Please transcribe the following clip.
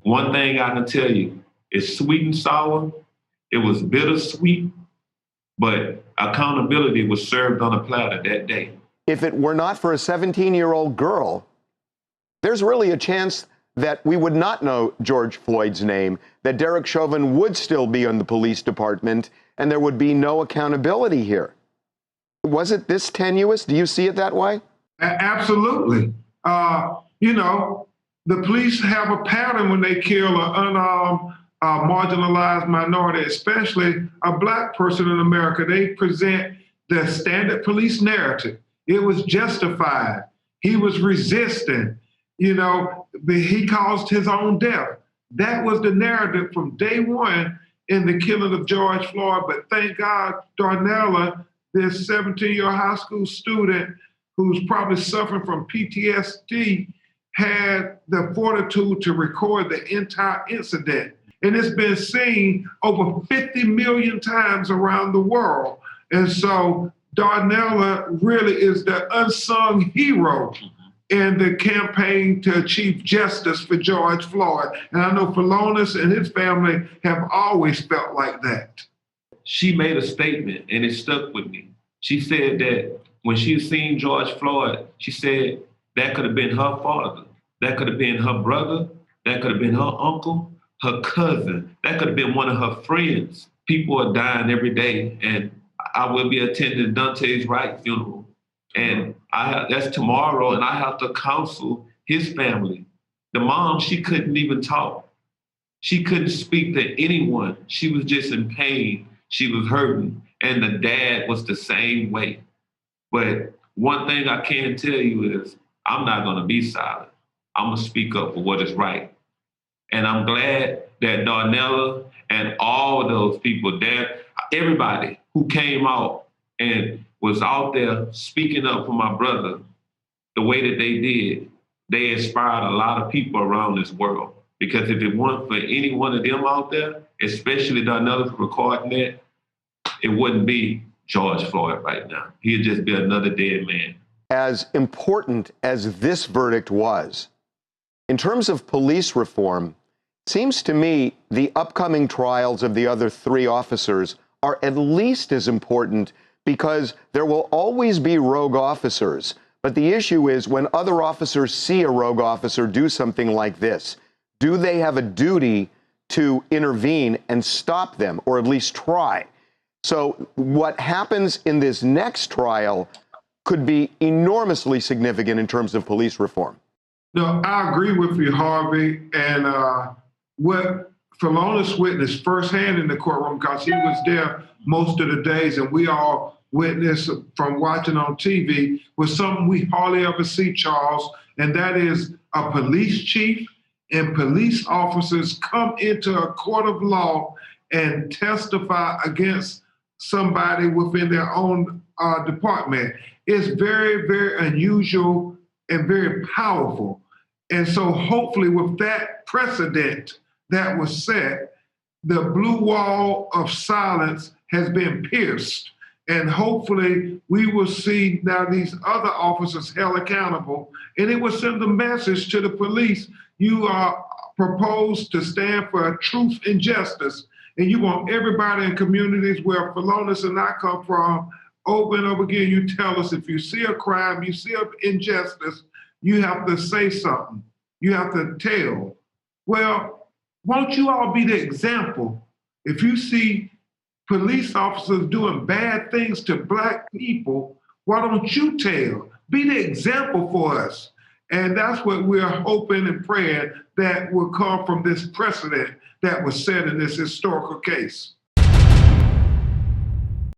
One thing I can tell you, it's sweet and sour. It was bittersweet, but accountability was served on a platter that day. If it were not for a 17-year-old girl, there's really a chance that we would not know George Floyd's name, that Derek Chauvin would still be in the police department, and there would be no accountability here. Was it this tenuous? Do you see it that way? Absolutely. You know, the police have a pattern when they kill an unarmed, marginalized minority, especially a Black person in America. They present the standard police narrative. It was justified. He was resisting. You know, he caused his own death. That was the narrative from day one in the killing of George Floyd. But thank God, Darnella, this 17-year-old high school student who's probably suffering from PTSD, had the fortitude to record the entire incident. And it's been seen over 50 million times around the world. And so Darnella really is the unsung hero in the campaign to achieve justice for George Floyd. And I know Philonise and his family have always felt like that. She made a statement and it stuck with me. She said that when she seen George Floyd, she said that could have been her father, that could have been her brother, that could have been her uncle, her cousin, that could have been one of her friends. People are dying every day, and I will be attending Dante's Wright funeral. And that's tomorrow, and I have to counsel his family. The mom, she couldn't even talk. She couldn't speak to anyone. She was just in pain. She was hurting. And the dad was the same way. But one thing I can tell you is I'm not going to be silent. I'm going to speak up for what is right. And I'm glad that Darnella and all those people there, everybody who came out and was out there speaking up for my brother the way that they did, they inspired a lot of people around this world. Because if it weren't for any one of them out there, especially Darnella for recording that, it wouldn't be George Floyd right now. He'd just be another dead man. As important as this verdict was, in terms of police reform, seems to me the upcoming trials of the other 3 officers are at least as important, because there will always be rogue officers. But the issue is, when other officers see a rogue officer do something like this, do they have a duty to intervene and stop them, or at least try? So what happens in this next trial could be enormously significant in terms of police reform. No, I agree with you, Harvey. And what Philonise witnessed firsthand in the courtroom, because he was there most of the days, and we all witnessed from watching on TV, was something we hardly ever see, Charles, and that is a police chief and police officers come into a court of law and testify against somebody within their own department. It's very, very unusual and very powerful. And so hopefully with that precedent that was set, the blue wall of silence has been pierced. And hopefully we will see now these other officers held accountable, and it will send a message to the police. You are proposed to stand for truth and justice, and you want everybody in communities where Philonise and I come from, over and over again, you tell us if you see a crime, you see an injustice, you have to say something. You have to tell. Well, won't you all be the example? If you see police officers doing bad things to Black people, why don't you tell? Be the example for us. And that's what we're hoping and praying that will come from this precedent that was set in this historical case.